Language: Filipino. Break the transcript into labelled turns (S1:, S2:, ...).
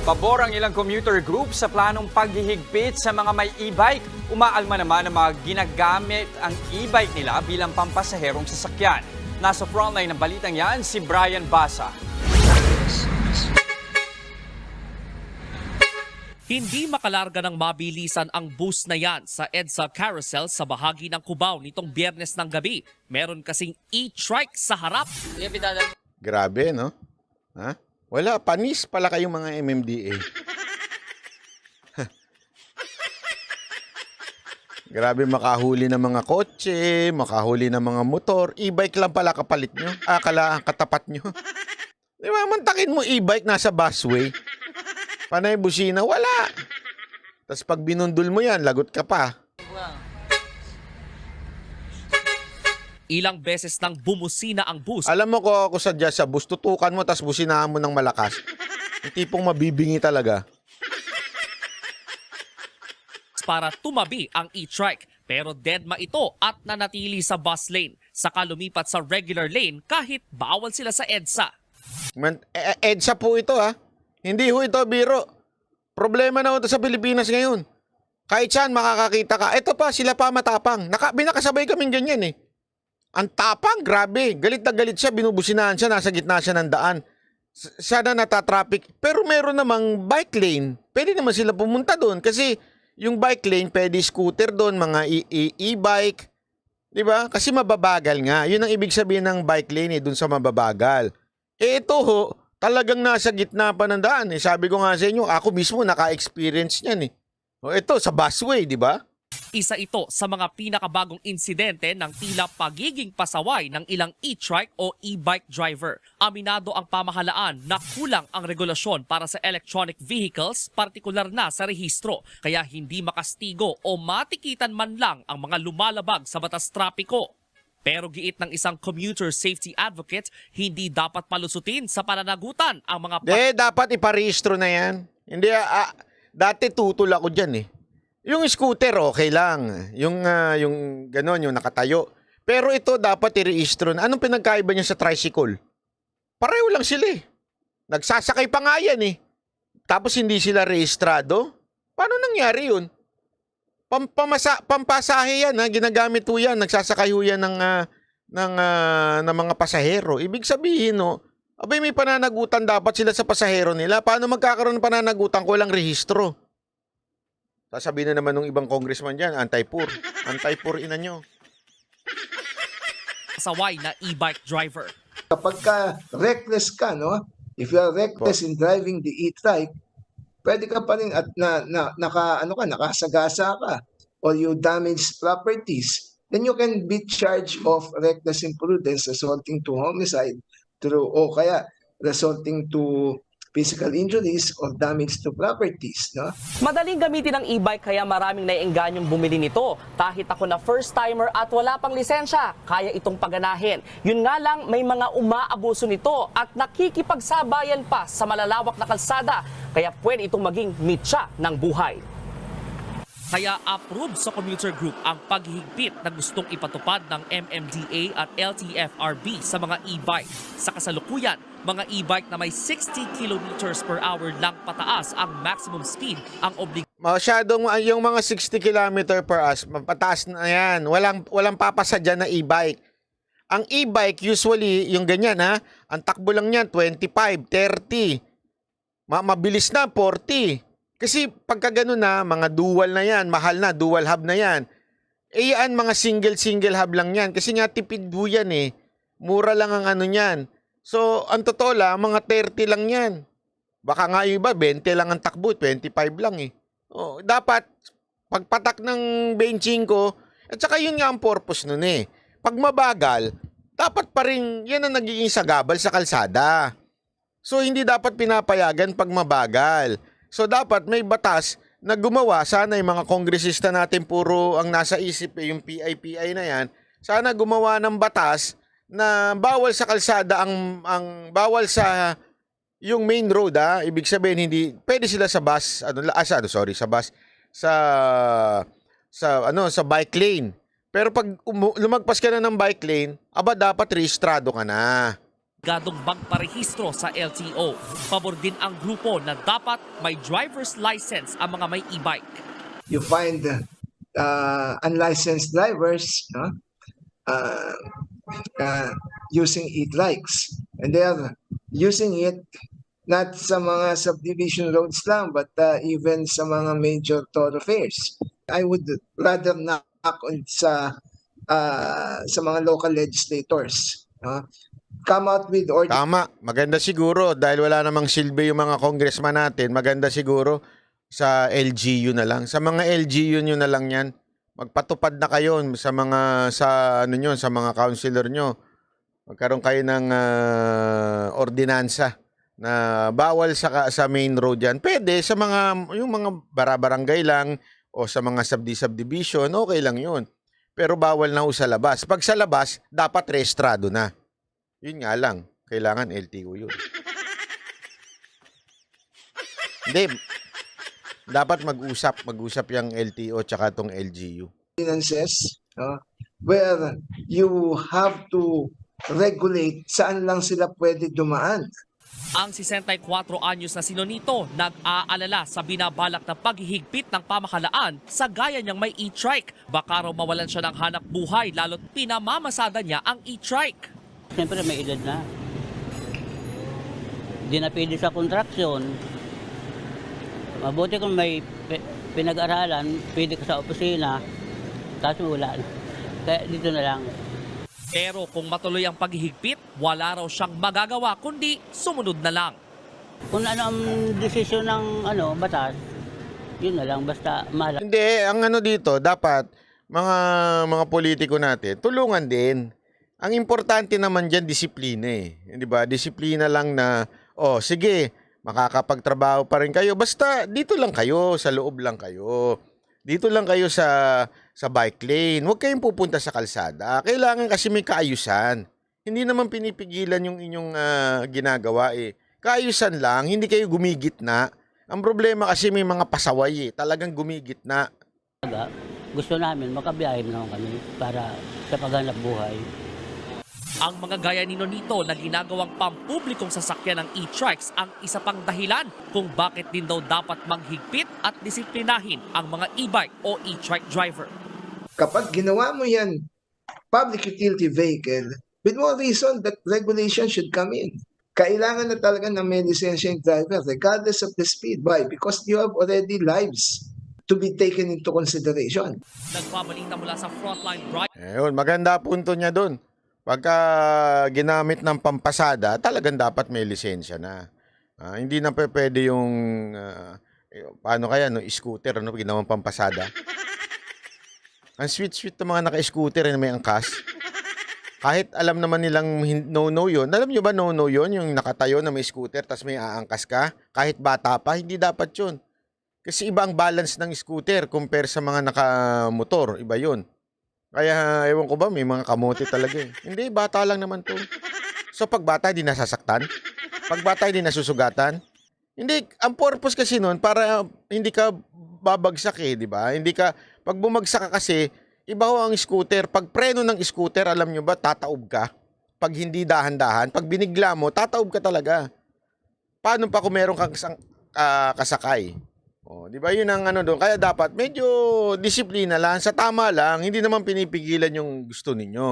S1: Pabor ang ilang commuter group sa planong paghihigpit sa mga may e-bike. Umaalma naman na mga ginagamit ang e-bike nila bilang pampasaherong sasakyan. Nasa frontline ng balitang yan si Brian Basa.
S2: Hindi makalarga ng mabilisan ang bus na yan sa EDSA Carousel sa bahagi ng Cubao nitong Biyernes ng gabi. Meron kasing e-trike sa harap.
S3: Grabe, no? Ha? Wala, panis pala kayong mga MMDA. Grabe makahuli ng mga kotse, makahuli ng mga motor. E-bike lang pala kapalit nyo. Katapat nyo. Di ba, mantakin mo e-bike nasa busway. Panay busina, wala. Tapos pag binundol mo yan, lagot ka pa.
S2: Ilang beses nang bumusina ang bus.
S3: Alam mo ko ako sadya sa bus, tutukan mo tapos businahan mo ng malakas. Yung tipong mabibingi talaga.
S2: Para tumabi ang e-trike. Pero deadma ito at nanatili sa bus lane. Saka lumipat sa regular lane kahit bawal sila sa EDSA.
S3: EDSA po ito ha. Hindi ho ito biro. Problema na ito sa Pilipinas ngayon. Kahit saan makakakita ka. Ito pa, sila pa matapang. Binakasabay kaming ganyan eh. Ang tapang, grabe. Galit na galit siya, binubusinahan siya, nasa gitna siya ng daan. Sana natatraffic. Pero meron namang bike lane. Pwede naman sila pumunta doon kasi yung bike lane, pwede scooter doon, mga e-bike. Diba? Kasi mababagal nga. Yun ang ibig sabihin ng bike lane eh, doon sa mababagal. Eh ito ho, talagang nasa gitna pa ng daan eh. Sabi ko nga sa inyo, ako mismo naka-experience niyan eh. O ito, sa busway, di ba?
S2: Isa ito sa mga pinakabagong insidente ng tila pagiging pasaway ng ilang e-trike o e-bike driver. Aminado ang pamahalaan na kulang ang regulasyon para sa electronic vehicles, partikular na sa rehistro. Kaya hindi makastigo o matikitan man lang ang mga lumalabag sa batas trapiko. Pero giit ng isang commuter safety advocate, hindi dapat palusutin sa pananagutan ang mga...
S3: Dapat iparehistro na yan. Hindi, dati tutol ako dyan eh. Yung scooter, okay lang. Yung gano'n, yung nakatayo. Pero ito dapat i-rehistro na. Anong pinagkaiba niya sa tricycle? Pareho lang sila eh. Nagsasakay pa nga yan eh. Tapos hindi sila rehistrado? Paano nangyari yun? Pampasahe yan, ha? Ginagamit ho yan. Nagsasakay ho yan ng mga pasahero. Ibig sabihin, no, abay may pananagutan dapat sila sa pasahero nila. Paano magkakaroon ng pananagutan ko walang rehistro? Sasabihin na naman ng ibang congressman dyan, anti-poor. Anti-poor ina nyo.
S2: Pasaway na e-bike driver.
S4: Kapag ka reckless ka, no? If you are reckless in driving the e-trike, pwede ka pa rin at nakasagasa ka or you damage properties, then you can be charged of reckless imprudence resulting to homicide o kaya resulting to physical injuries or damage to properties, no?
S5: Madaling gamitin ang e-bike kaya maraming naiengganyong bumili nito. Kahit ako na first-timer at wala pang lisensya, kaya itong paganahin. Yun nga lang, may mga umaabuso nito at nakikipagsabayan pa sa malalawak na kalsada. Kaya pwede itong maging mitsa ng buhay.
S2: Kaya approve sa commuter group ang paghihigpit na gustong ipatupad ng MMDA at LTFRB sa mga e-bike. Sa kasalukuyan, mga e-bike na may 60 kilometers per hour lang pataas ang maximum speed ang
S3: Masyadong yung mga 60 km per hour, pataas na yan. Walang papasa dyan na e-bike. Ang e-bike usually, yung ganyan ha, ang takbo lang yan 25, 30. Mabilis na 40. Kasi pagka gano'n na, mga dual na yan, mahal na, dual hub na yan. Eh yan, mga single hub lang yan. Kasi nga tipid po yan eh. Mura lang ang ano yan. So, ang totoo lang, mga 30 lang yan. Baka nga yung iba, 20 lang ang takbo, 25 lang eh. Oh, dapat, pagpatak ng benching ko, at saka yun nga ang purpose nun eh. Pag mabagal, dapat pa rin, yan ang nagiging sagabal sa kalsada. So, hindi dapat pinapayagan pag mabagal. So dapat may batas na gumawa, sana yung mga kongresista natin puro ang nasa isip yung PIPI na yan, sana gumawa ng batas na bawal sa kalsada ang bawal sa yung main road ibig sabihin hindi pwede sila sa bus sa bike lane. Pero pag lumagpas ka na ng bike lane, dapat rehistrado ka na.
S2: Gadong magparehistro sa LTO. Pabor din ang grupo na dapat may driver's license ang mga may e-bike.
S4: You find unlicensed drivers, no? Using e-bikes. And they are using it not sa mga subdivision roads lang, but even sa mga major thoroughfares. I would rather knock on sa mga local legislators. Come out with ordinance.
S3: Tama, maganda siguro dahil wala namang silbi yung mga congressman natin. Maganda siguro sa LGU na lang. Sa mga LGU nyo na lang yan. Magpatupad na kayo sa mga sa mga councilor nyo. Magkaroon kayo ng ordinansa na bawal sa main road yan. Pwede sa yung mga barabarangay lang o sa mga subdivision, okay lang yun. Pero bawal na ho sa labas. Pag sa labas, dapat rehistrado na. Yun nga lang, kailangan LTO yun. Hindi, dapat mag-usap yung LTO tsaka tong LGU.
S4: Ordinances, where you have to regulate saan lang sila pwede dumaan.
S2: Ang 64 anyos na sinonito nag-aalala sa binabalak na paghihigpit ng pamahalaan sa gaya niyang may e-trike. Baka raw mawalan siya ng hanap buhay lalo't pinamamasada niya ang e-trike.
S6: Siyempre may edad na. Hindi na pwede sa kontraksyon. Mabuti kung may pinag-aralan, pwede ka sa opisina, tapos wala na. Kaya dito na lang.
S2: Pero kung matuloy ang paghihigpit, wala raw siyang magagawa kundi sumunod na lang.
S6: Kung ano ang desisyon ng batas, yun na lang, basta mahal.
S3: Hindi, ang dito, dapat mga politiko natin, tulungan din. Ang importante naman dyan, disiplina eh. Di ba? Disiplina lang na, sige, makakapagtrabaho pa rin kayo. Basta dito lang kayo, sa loob lang kayo. Dito lang kayo sa bike lane. Huwag kayong pupunta sa kalsada. Kailangan kasi may kaayusan. Hindi naman pinipigilan yung inyong ginagawa eh. Kaayusan lang, hindi kayo gumigitna. Ang problema kasi may mga pasaway eh. Talagang gumigitna.
S6: Gusto namin, makabiyahe naman kami para sa paghanap buhay.
S2: Ang mga gaya ni Nonito na ginagawang pampublikong sasakyan ng e-trikes ang isa pang dahilan kung bakit din daw dapat maghigpit at disiplinahin ang mga e-bike o e-trike driver.
S4: Kapag ginawa mo yan, public utility vehicle, with more reason that regulation should come in. Kailangan na talaga ng may lisensya yung driver regardless of the speed. Why? Because you have already lives to be taken into consideration.
S2: Nagbabalita mula sa Frontline Drive.
S3: Ayun, maganda punto niya doon. Pagka ginamit ng pampasada, talagang dapat may lisensya na. Hindi na pwede yung, paano kaya, scooter, ginawang pampasada. Ang sweet-sweet ng mga naka-scooter na may angkas. Kahit alam naman nilang no-no yun. Alam nyo ba no-no yun? Yung nakatayo na may scooter, tas may aangkas ka. Kahit bata pa, hindi dapat yun. Kasi iba ang balance ng scooter compare sa mga nakamotor. Iba yun. Kaya, ewan ko ba, may mga kamote talaga eh. Hindi, bata lang naman to. So, pag bata, hindi nasasaktan. Pag bata, hindi nasusugatan. Hindi, ang purpose kasi nun, para hindi ka babagsak eh, di ba? Hindi ka, pag bumagsak ka kasi, iba ho ang scooter. Pag preno ng scooter, alam nyo ba, tataob ka. Pag hindi dahan-dahan, pag binigla mo, tataob ka talaga. Paano pa kung meron kang kasakay? Di ba yun ang doon? Kaya dapat medyo disiplina lang, sa tama lang, hindi naman pinipigilan yung gusto ninyo.